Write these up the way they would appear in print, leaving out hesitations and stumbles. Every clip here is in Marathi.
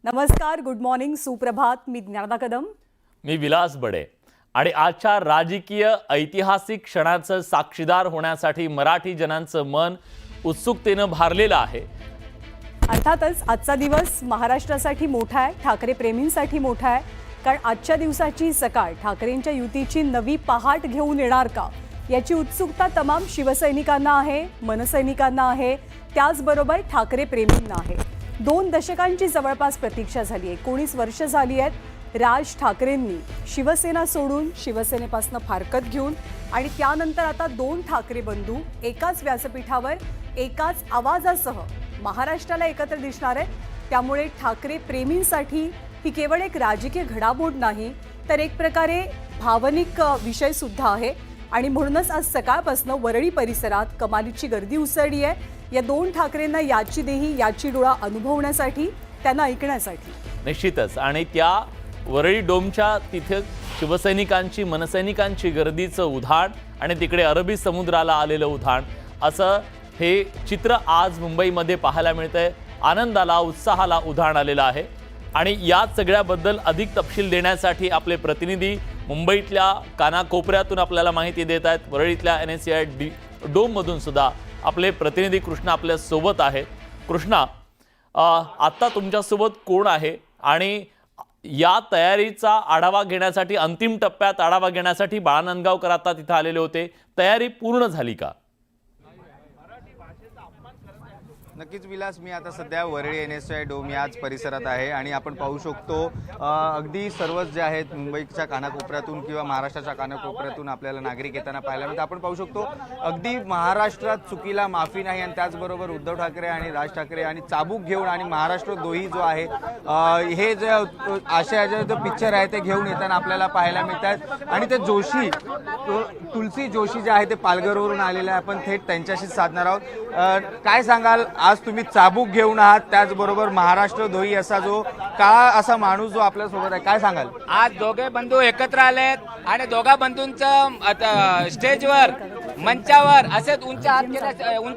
नमस्कार, गुड मॉर्निंग, सुप्रभात. मी ज्ञानदा कदम. मी विलास बडे. आणि आजच्या राजकीय ऐतिहासिक क्षणाचं साक्षीदार होण्यासाठी मराठी जनांचं मन उत्सुकतेनं भारलेलं आहे. अर्थातच आजचा दिवस महाराष्ट्रासाठी मोठा आहे, ठाकरे प्रेमींसाठी मोठा आहे. कारण आजच्या दिवसाची सकाळ ठाकरेंच्या युतीची नवी पहाट घेऊन येणार का याची उत्सुकता तमाम शिवसैनिकांना आहे, मनसैनिकांना आहे, त्याचबरोबर ठाकरे प्रेमींना आहे. 2 दशकांची जवळपास प्रतीक्षा झाली आहे. 19 वर्ष झाली आहेत राज ठाकरेंनी शिवसेना सोडून, शिवसेनेपासून फारकत घेऊन, आणि त्यानंतर आता 2 ठाकरे बंधू एकाच व्यासपीठावर एकाच आवाजासह महाराष्ट्राला एकत्र दिसणार आहेत. त्यामुळे ठाकरे प्रेमींसाठी ही केवळ एक राजकीय घडामोड नाही, तर एक प्रकारे भावनिक विषय सुद्धा आहे. आणि म्हणूनच आज सकाळपासून वरळी परिसरात कमालीची गर्दी उसळली आहे. या 2 ठाकरेंना याची देही याची डोळा अनुभवण्यासाठी, त्यांना ऐकण्यासाठी. निश्चितच. आणि त्या वरळी डोमच्या तिथे शिवसैनिकांची, मनसैनिकांची गर्दीचं उधाण आणि तिकडे अरबी समुद्राला आलेलं उधाण, असं हे चित्र आज मुंबईमध्ये पाहायला मिळतंय. आनंदाला, उत्साहाला उधाण आलेलं आहे. आणि या सगळ्याबद्दल अधिक तपशील देण्यासाठी आपले प्रतिनिधी मुंबईतल्या कानाकोपऱ्यातून आपल्याला माहिती देत आहेत. वरळीतल्या NSCI डोममधून सुद्धा आपले प्रतिनिधी कृष्णा आपल्या सोबत आहेत. कृष्णा, आत्ता तुमच्यासोबत कोण आहे आणि या तयारीचा आढावा घेण्यासाठी, अंतिम टप्प्यात आढावा घेण्यासाठी बाळानंदगावकर आता तिथे आलेले होते. तयारी पूर्ण झाली का? नक्कीच विलास, मी आता सध्या वरळी NSCI डोम याच परिसरात आहे आणि आपण पाहू शकतो अगदी सर्वच जे आहेत मुंबईच्या कानाकोपऱ्यातून किंवा महाराष्ट्राच्या कानाकोपऱ्यातून आपल्याला नागरिक येताना पाहायला मिळतात. आपण पाहू शकतो अगदी महाराष्ट्रात चुकीला माफी नाही, आणि त्याचबरोबर उद्धव ठाकरे आणि राज ठाकरे आणि चाबूक घेऊन आणि महाराष्ट्र द्रोही जो आहे हे जे आशयाचे जो पिक्चर आहे ते घेऊन येताना आपल्याला पाहायला मिळतात. आणि ते जोशी, तुलसी जोशी जे आहे ते पालघरवरून आलेले आहे. आपण थेट त्यांच्याशीच साधणार आहोत. काय सांगाल, आज तुम्ही चाबूक घेऊन आहात, त्याचबरोबर महाराष्ट्र द्रोही असा जो काळा असा माणूस जो आपल्या सोबत आहे, काय सांगाल? आज दोघे बंधू एकत्र आलेत आणि दोघा बंधूंचं स्टेजवर, मंचावर असेच उंच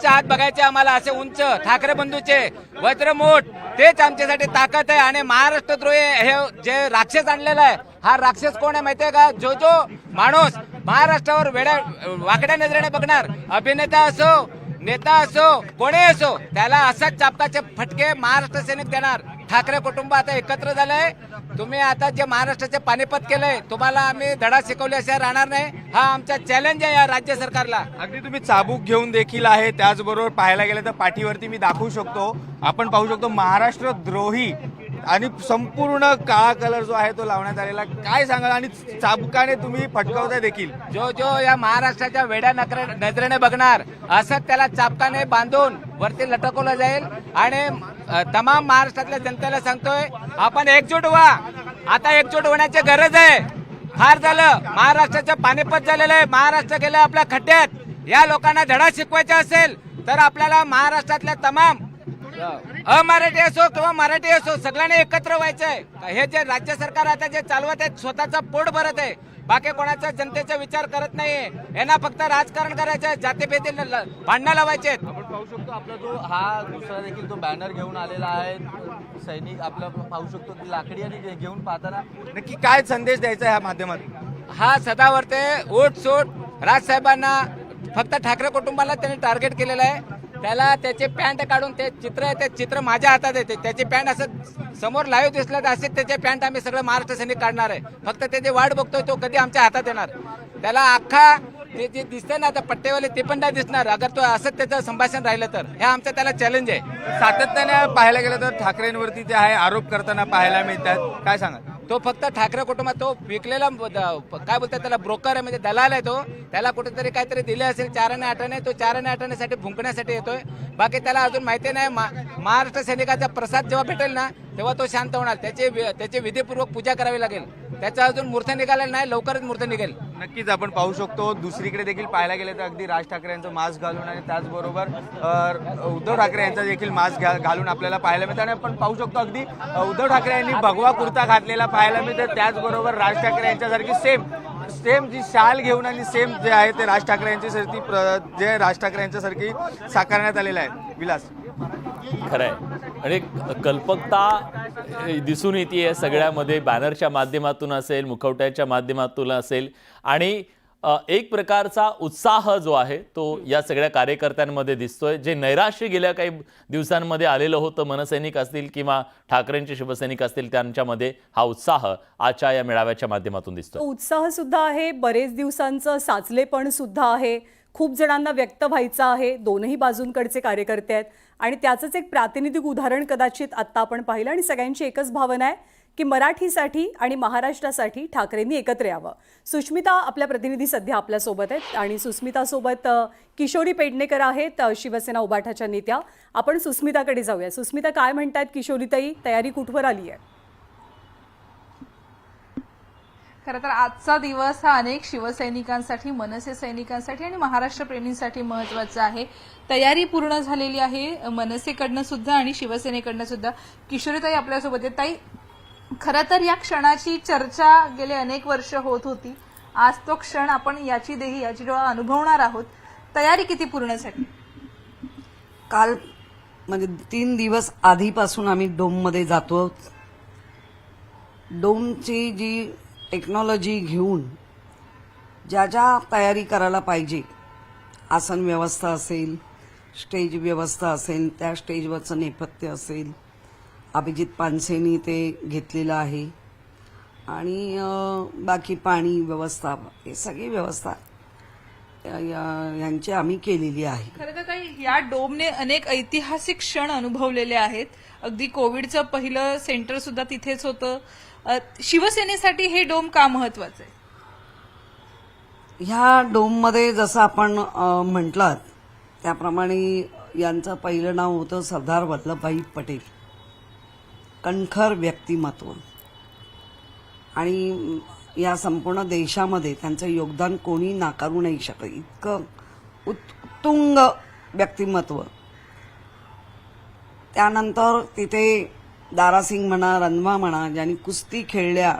हात बघायचे आम्हाला. असे उंच ठाकरे बंधूचे वज्रमूठ, तेच आमच्यासाठी ताकद आहे. आणि महाराष्ट्र द्रोही हे जे राक्षस आणलेला आहे, हा राक्षस कोण आहे माहितीये का? जो माणूस महाराष्ट्रावर वाकड्या नजरेने बघणार, अभिनेता असो, नेता असो, कोणी असो, त्याला असाच चापकाचे फटके महाराष्ट्र सैनिक देणार. ठाकरे कुटुंब आता एकत्र झालंय. तुम्ही आता जे महाराष्ट्राचे पानिपत केलंय, तुम्हाला आम्ही धडा शिकवले असे राहणार नाही. हा आमचा चॅलेंज आहे या राज्य सरकारला. अगदी तुम्ही चाबूक घेऊन देखील आहे, त्याचबरोबर पाहायला गेलं तर पाठीवरती मी दाखवू शकतो, आपण पाहू शकतो महाराष्ट्र द्रोही आणि संपूर्ण काळा कलर जो आहे तो लावण्यात आलेला. काय सांगाल? आणि चाबुकाने तुम्ही फटकावताय देखील. जो या महाराष्ट्राच्या वेड्या नजरेने बघणार, असं त्याला चापकाने बांधून वरती लटकवलं जाईल. आणि तमाम महाराष्ट्रातल्या जनतेला सांगतोय, आपण एकजूट व्हा. आता एकजूट होण्याची गरज आहे. फार झालं, महाराष्ट्राचं पानिपत झालेलं आहे. महाराष्ट्र गेलं आपल्या खड्ड्यात. या लोकांना धडा शिकवायचा असेल तर आपल्याला महाराष्ट्रातल्या तमाम अमराठी असो किंवा मराठी असो, सगळ्यांनी एकत्र व्हायचंय. हे जे राज्य सरकार आता जे चालवत आहे, स्वतःचं पोट भरत आहे, बाकी कोणाचा जनतेचा विचार करत नाहीये. यांना फक्त राजकारण करायचं आहे, जातीभेदी भांडणं लावायचे. आपण पाहू शकतो आपला जो हा दुसरा देखील तो बॅनर घेऊन आलेला आहे सैनिक, आपला पाहू शकतो की लाकडी आणि घेऊन पाहताना नक्की काय संदेश द्यायचा ह्या माध्यमातून? हा सदावर्ते उठ सूट राजसाहेबांना, फक्त ठाकरे कुटुंबाला त्यांनी टार्गेट केलेलं आहे. त्याला त्याचे पॅन्ट काढून, ते चित्र आहे, ते चित्र माझ्या हातात येते, त्याची पॅन्ट असं समोर लाईव्ह दिसलं तर असेच त्याचे पॅन्ट आम्ही सगळं महाराष्ट्र सैनिक काढणार आहे. फक्त त्याची वाट बघतोय, तो कधी आमच्या हातात येणार. त्याला अख्खा ते जे दिसतंय ना आता पट्टेवाले, ते पण नाही दिसणार अगर तो असंच त्याचं संभाषण राहिलं तर. हे आमचं त्याला चॅलेंज आहे. सातत्याने पाहायला गेलं तर ठाकरेंवरती जे आहे आरोप करताना पाहायला मिळतात, काय सांगाल? तो फक्त ठाकरे कुटुंबात तो विकलेला काय बोलतात त्याला, ब्रोकर आहे, म्हणजे दलाल आहे तो. त्याला कुठेतरी काहीतरी दिले असेल 4 आणि 8, तो 4 आणि 8 भुंकण्यासाठी येतोय. बाकी त्याला अजून माहिती नाही. महाराष्ट्र सैनिकाचा प्रसाद जेव्हा भेटेल ना, तेव्हा तो शांत होणार. त्याची विधीपूर्वक पूजा करावी लागेल. त्याचा अजून मूर्त निघालेला नाही, लवकरच मूर्त निघेल. नक्कीच आपण पाहू शकतो दुसरीकडे देखील पाहायला गेलं तर अगदी राज ठाकरे यांचं मास्क घालून आणि त्याचबरोबर उद्धव ठाकरे यांचा देखील मास्क घालून आपल्याला पाहायला मिळतं. आणि आपण पाहू शकतो अगदी उद्धव ठाकरे यांनी भगवा कुर्ता घातलेला पाहायला मिळतं. त्याचबरोबर राज ठाकरे यांच्यासारखी सेम जी शाल घेऊन आणि सेम जे आहे ते राज ठाकरे यांच्यासारखी जे राज ठाकरे यांच्यासारखी साकारण्यात आलेलं आहे. विलास. खरंय आणि कल्पकता दिसून येते सगळ्यामध्ये, बॅनरच्या माध्यमातून असेल, मुखवट्याच्या माध्यमातून असेल, आणि एक प्रकारचा उत्साह जो आहे तो या सगळ्या कार्यकर्त्यांमध्ये दिसतोय. जे नैराश्य गेल्या काही दिवसांमध्ये आलेलं होतं, मनसैनिक असतील किंवा ठाकरेंचे शिवसैनिक असतील, त्यांच्यामध्ये हा उत्साह आजच्या या मेळाव्याच्या माध्यमातून दिसतोय. उत्साह सुद्धा आहे, बरेच दिवसांचं साचलेपण सुद्धा आहे, खूप जणांना व्यक्त व्हायचं आहे, दोनही बाजूंकडचे कार्यकर्ते आहेत आणि त्याचंच एक प्रातिनिधिक उदाहरण कदाचित आत्ता आपण पाहिलं. आणि सगळ्यांची एकच भावना आहे की मराठीसाठी आणि महाराष्ट्रासाठी ठाकरेंनी एकत्र यावं. सुष्मिता आपल्या प्रतिनिधी सध्या आपल्यासोबत आहेत आणि सुस्मितासोबत किशोरी पेडणेकर आहेत, शिवसेना उबाठाच्या नेत्या. आपण सुस्मिताकडे जाऊया. सुस्मिता, काय म्हणतायत किशोरीताई, तयारी कुठवर आली आहे? खरं तर आजचा दिवस हा अनेक शिवसैनिकांसाठी, मनसे सैनिकांसाठी आणि महाराष्ट्र प्रेमींसाठी महत्त्वाचा आहे. तयारी पूर्ण झालेली आहे मनसेकडनं सुद्धा आणि शिवसेनेकडनं सुद्धा. किशोरीताई आपल्यासोबत आहेत. ताई, खरं तर या क्षणाची चर्चा गेले अनेक वर्ष होत होती. आज तो क्षण आपण याची डोळा अनुभवणार आहोत. तयारी किती पूर्ण झाली? काल म्हणजे 3 दिवस आधीपासून आम्ही डोममध्ये जातो. डोमची जी टेक्नॉलॉजी घेऊन ज्या ज्या तयारी करायला पाहिजे, आसन व्यवस्था असेल, स्टेज व्यवस्था असेल, त्या स्टेजवरचं नेपथ्य असेल, अभिजित पानसेनी ते घेतलेलं आहे आणि बाकी पाणी व्यवस्था, हे सगळी व्यवस्था यांची आम्ही केलेली आहे. खरं तर काही या डोमने अनेक ऐतिहासिक क्षण अनुभवलेले आहेत. अगदी कोविडचं पहिलं सेंटर सुद्धा तिथेच होतं. शिवसेनेसाठी हे डोम का महत्वाचं आहे? ह्या डोममध्ये जसं आपण म्हटलात त्याप्रमाणे यांचं पहिलं नाव होतं सरदार वल्लभभाई पटेल. कणखर व्यक्तिमत्व आणि या संपूर्ण देशामध्ये त्यांचं योगदान कोणी नाकारू नाही शकत. इतकं उत्तुंग व्यक्तिमत्व. त्यानंतर तिथे दारासिंग म्हणा, रणवा म्हणा, ज्यांनी कुस्ती खेळल्या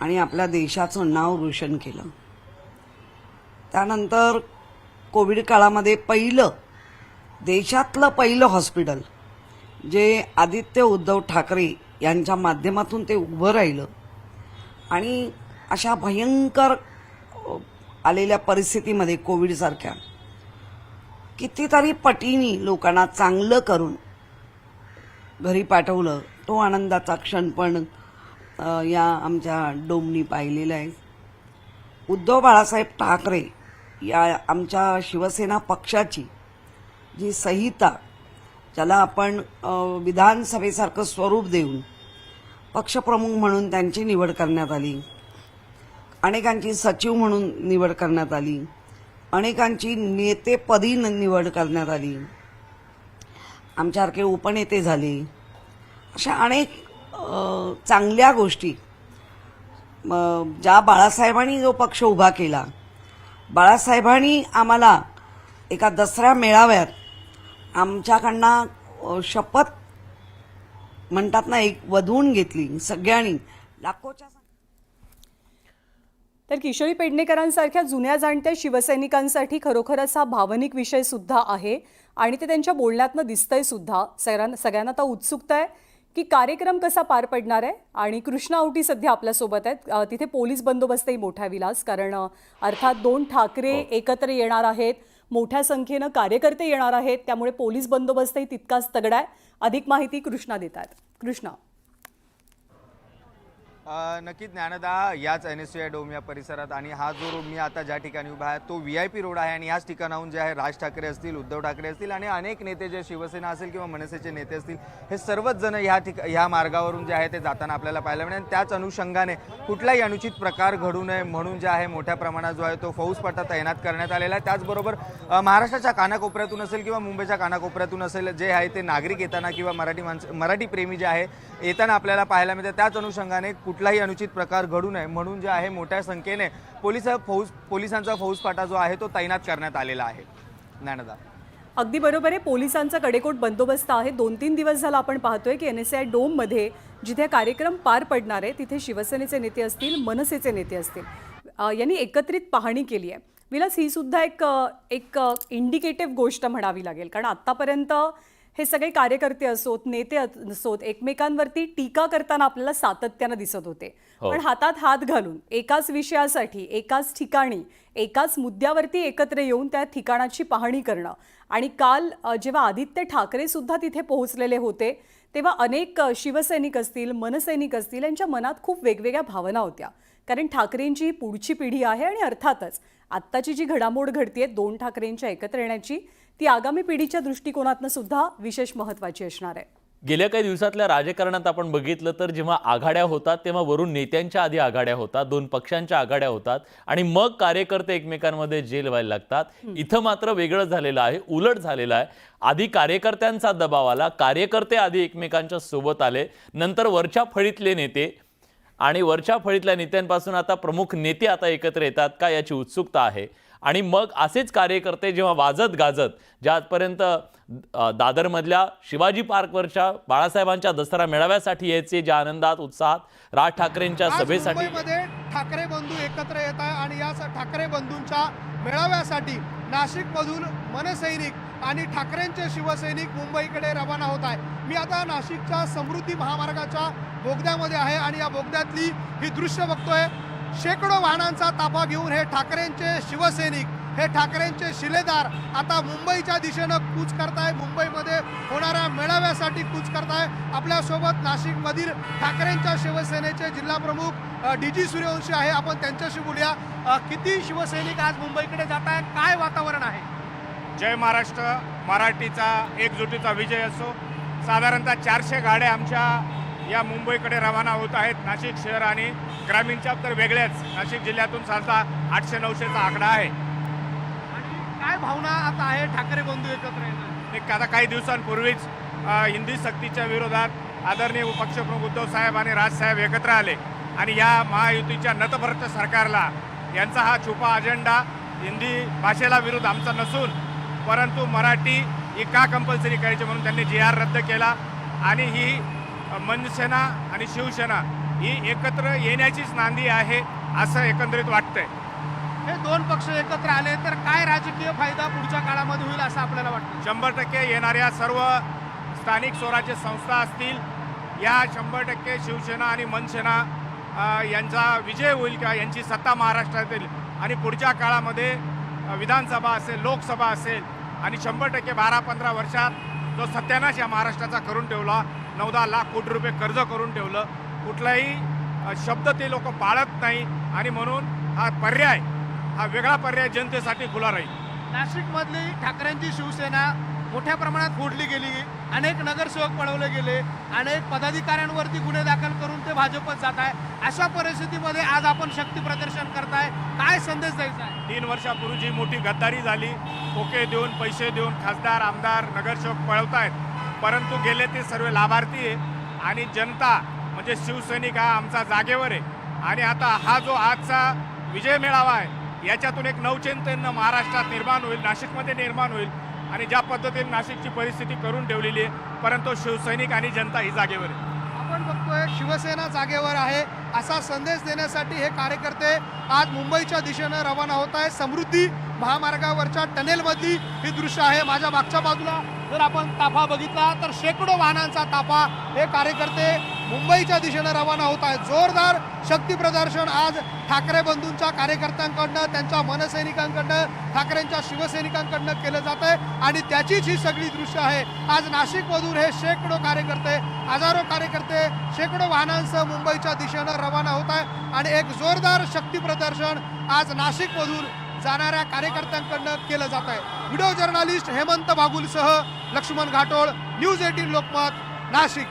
आणि आपल्या देशाचं नाव रोशन केलं. त्यानंतर कोविड काळामध्ये देशातलं पहिलं हॉस्पिटल जे आदित्य उद्धव ठाकरे यांच्या माध्यमातून ते उभं राहिलं आणि अशा भयंकर आलेल्या परिस्थितीमध्ये कोविडसारख्या कितीतरी पटीनी लोकांना चांगलं करून घरी पाठवलं. तो आनंदाचा क्षण पण या आमच्या डोमनी पाहिलेला आहे. उद्धव बाळासाहेब ठाकरे या आमच्या शिवसेना पक्षाची जी संहिता, ज्याला आपण विधानसभेसारखं स्वरूप देऊन पक्षप्रमुख म्हणून त्यांची निवड करण्यात आली, अनेकांची सचिव म्हणून निवड करण्यात आली, अनेकांची नेतेपदी निवड करण्यात आली, आमच्यासारखे उपनेते झाले. अशा अनेक चांगल्या गोष्टी ज्या बाळासाहेबांनी जो पक्ष उभा केला, बाळासाहेबांनी आम्हाला एका दसरा मेळाव्यात आमच्याकडनं शपथ म्हणतात ना, एक वधवून घेतली सगळ्यांनी, लाखोच्या. तर किशोरी पेडणेकरांसारख्या जुन्या जाणत्या शिवसैनिकांसाठी खरोखरच हा भावनिक विषय सुद्धा आहे आणि ते त्यांच्या बोलण्यातनं दिसतंय सुद्धा. सगळ्यांना आता उत्सुकता आहे की कार्यक्रम कसा पार पडणार आहे. आणि कृष्णा आवटी सध्या आपल्यासोबत आहेत. तिथे पोलीस बंदोबस्तही मोठा विलास, कारण अर्थात 2 ठाकरे एकत्र येणार आहेत, मोठ्या संख्येनं कार्यकर्ते येणार आहेत, त्यामुळे पोलीस बंदोबस्तही तितकाच तगडा आहे. अधिक माहिती कृष्णा देतात. कृष्णा. नक्कीच ज्ञानदा, याच NSCI डोम या परिसरात, आणि हा जो रोड मी आता ज्या ठिकाणी उभा आहे तो VIP रोड आहे आणि याच ठिकाणाहून जे आहे राज ठाकरे असतील, उद्धव ठाकरे असतील आणि अनेक नेते, जे शिवसेना असेल किंवा मनसेचे नेते असतील, हे सर्वच जण ह्या मार्गावरून जे आहे ते जाताना आपल्याला पाहायला मिळेल. आणि त्याच अनुषंगाने कुठलाही अनुचित प्रकार घडू नये म्हणून जे आहे मोठ्या प्रमाणात जो आहे तो फौजफाटा तैनात करण्यात आलेला आहे. त्याचबरोबर महाराष्ट्राच्या कानाकोपऱ्यातून असेल किंवा मुंबईच्या कानाकोपऱ्यातून असेल, जे आहे ते नागरिक येताना किंवा मराठी प्रेमी जे आहे येताना आपल्याला पाहायला मिळते. त्याच अनुषंगाने कुठलाही अनुचित प्रकार घडू नये म्हणून जे आहे मोठ्या संख्येने पोलिसांचा फौजफाटा जो आहे तो तैनात करण्यात आलेला आहे. ज्ञानदा, अगदी बरोबर आहे. पोलिसांचा कडेकोट बंदोबस्त आहे. 2-3 दिवस झाला आपण पाहतोय की NSCI डोममध्ये जिथे कार्यक्रम पार पडणार आहे तिथे शिवसेनेचे नेते असतील, मनसेचे नेते असतील, यांनी एकत्रित पाहणी केली आहे. विलास, ही सुद्धा एक इंडिकेटिव्ह गोष्ट म्हणावी लागेल, कारण आत्तापर्यंत हे सगळे कार्यकर्ते असोत, नेते असोत, एकमेकांवरती टीका करताना आपल्याला सातत्यानं दिसत होते. हो. पण हातात हात घालून एकाच विषयासाठी, एकाच ठिकाणी, एकाच मुद्द्यावरती एकत्र येऊन त्या ठिकाणाची पाहणी करणं. आणि काल जेव्हा आदित्य ठाकरे सुद्धा तिथे पोहोचलेले होते, तेव्हा अनेक शिवसैनिक असतील, मनसैनिक असतील, यांच्या मनात खूप वेगवेगळ्या भावना होत्या. कारण ठाकरेंची ही पुढची पिढी आहे आणि अर्थातच आत्ताची जी घडामोड घडतीये 2 ठाकरेंच्या एकत्र येण्याची, ती आगामी पिढीच्या दृष्टिकोनातनं सुद्धा विशेष महत्त्वाची असणार आहे. गेल्या काही दिवसातल्या राजकारणात आपण बघितलं तर जेव्हा आघाड्या होतात तेव्हा वरून नेत्यांच्या आधी आघाड्या होतात, 2 पक्षांच्या आघाड्या होतात आणि मग कार्यकर्ते एकमेकांमध्ये जेल व्हायला लागतात. इथं मात्र वेगळं झालेलं आहे, उलट झालेलं आहे. आधी कार्यकर्त्यांचा दबाव आला, कार्यकर्ते आधी एकमेकांच्या सोबत आले, नंतर वरच्या फळीतले नेते आणि वरच्या फळीतल्या नेत्यांपासून आता प्रमुख नेते आता एकत्र येतात का याची उत्सुकता आहे. आणि मग असेच कार्यकर्ते जेव्हा वाजत गाजत ज्या आजपर्यंत दादरमधल्या शिवाजी पार्कवरच्या बाळासाहेबांच्या दसरा मेळाव्यासाठी यायचे, ज्या आनंदात उत्साहात राज ठाकरेंच्या आज सभेसाठी मुंबईमध्ये ठाकरे बंधू एकत्र येत आहे आणि या ठाकरे बंधूंच्या मेळाव्यासाठी नाशिकमधून मनसैनिक आणि ठाकरेंचे शिवसैनिक मुंबईकडे रवाना होत आहे. मी आता नाशिकच्या समृद्धी महामार्गाच्या बोगद्यामध्ये आहे आणि या बोगद्यातली ही दृश्य बघतोय. शेकडो वाहनांचा ताफा घेऊन हे ठाकरेंचे शिवसैनिक, हे ठाकरेंचे शिलेदार आता मुंबईच्या दिशेनं कूच करताय, मुंबईमध्ये होणाऱ्या मेळाव्यासाठी कूच करताय. आपल्यासोबत नाशिकमधील ठाकरेंच्या शिवसेनेचे जिल्हा प्रमुख DG सूर्यवंशी आहे. आपण त्यांच्याशी बोलूया. किती शिवसैनिक आज मुंबईकडे जात आहेत, काय वातावरण आहे? जय महाराष्ट्र, मराठीचा एकजुटीचा विजय असो. साधारणतः 400 गाड्या आमच्या या मुंबईकडे रवाना होत आहेत. नाशिक शहर आणि ग्रामीणच्या तर वेगळ्याच, नाशिक जिल्ह्यातून साधारणतः 800-900चा आकडा आहे. आणि काय भावना आता आहे ठाकरे बंधू एकत्र येणार? आता काही दिवसांपूर्वीच हिंदी सक्तीच्या विरोधात आदरणीय पक्षप्रमुख उद्धव साहेब आणि राजसाहेब एकत्र आले आणि या महायुतीच्या नतभ्रष्ट सरकारला यांचा हा छुपा अजेंडा हिंदी भाषेला विरोध आमचा नसून परंतु मराठी ही का कंपल्सरी करायची म्हणून त्यांनी GR रद्द केला आणि ही मनसेना आणि शिवसेना ही एकत्र येण्याचीच नांदी आहे असं एकंदरीत वाटतंय. हे 2 पक्ष एकत्र आले तर काय राजकीय फायदा पुढच्या काळामध्ये होईल असं आपल्याला वाटतं? 100% येणाऱ्या सर्व स्थानिक स्वराज्य संस्था असतील, या 100% शिवसेना आणि मनसेना यांचा विजय होईल किंवा यांची सत्ता महाराष्ट्रात येईल आणि पुढच्या काळामध्ये विधानसभा असेल, लोकसभा असेल आणि 100% 12-15 वर्षात जो सत्यानाश या महाराष्ट्राचा करून ठेवला, 9-10 लाख कोटी रुपये कर्ज करून ठेवलं, कुठलाही शब्द ते लोक पाळत नाही आणि म्हणून हा पर्याय, हा वेगळा पर्याय जनतेसाठी खुला राहील. नाशिकमधली ठाकरेंची शिवसेना मोठ्या प्रमाणात फोडली गेली, अनेक नगरसेवक पळवले गेले, अनेक पदाधिकाऱ्यांवरती गुन्हे दाखल करून ते भाजपत जात आहे. अशा परिस्थितीमध्ये आज आपण शक्ती प्रदर्शन करताय, काय संदेश द्यायचा आहे? 3 वर्षापूर्वी जी मोठी गद्दारी झाली, खोके देऊन, पैसे देऊन खासदार, आमदार, नगरसेवक पळवतायत, परंतु गेले ते सर्व लाभार्थी आहे आणि जनता म्हणजे शिवसैनिक हा आमचा जागेवर आहे. आणि आता हा जो आजचा विजय मेळावा आहे याच्यातून एक नवचैतन्य महाराष्ट्रात निर्माण होईल, नाशिकमध्ये निर्माण होईल आणि ज्या पद्धतीने नाशिकची परिस्थिती करून ठेवलेली आहे, परंतु शिवसैनिक आणि जनता ही जागेवर आहे. आपण बघतोय शिवसेना जागेवर आहे असा संदेश देण्यासाठी हे कार्यकर्ते आज मुंबईच्या दिशेनं रवाना होत आहे. समृद्धी महामार्गावरच्या टनेलमधली ही दृश्य आहे. माझ्या मागच्या बाजूला जर आपण ताफा बघितला तर शेकडो वाहनांचा ताफा हे कार्यकर्ते मुंबईच्या दिशेनं रवाना होत आहेत. जोरदार शक्ती प्रदर्शन आज ठाकरे बंधूंच्या कार्यकर्त्यांकडनं, त्यांच्या मनसैनिकांकडनं, ठाकरेंच्या शिवसैनिकांकडनं केलं जात आहे आणि त्याचीच ही सगळी दृश्य आहे. आज नाशिकमधून हे शेकडो कार्यकर्ते, हजारो कार्यकर्ते शेकडो वाहनांसह मुंबईच्या दिशेनं रवाना होत आहे आणि एक जोरदार शक्ती प्रदर्शन आज नाशिकमधून जाणाऱ्या कार्यकर्त्यांकडनं केलं जात आहे. व्हिडिओ जर्नलिस्ट हेमंत बागुलसह लक्ष्मण घाटोळ, न्यूज 18 लोकमत, नाशिक.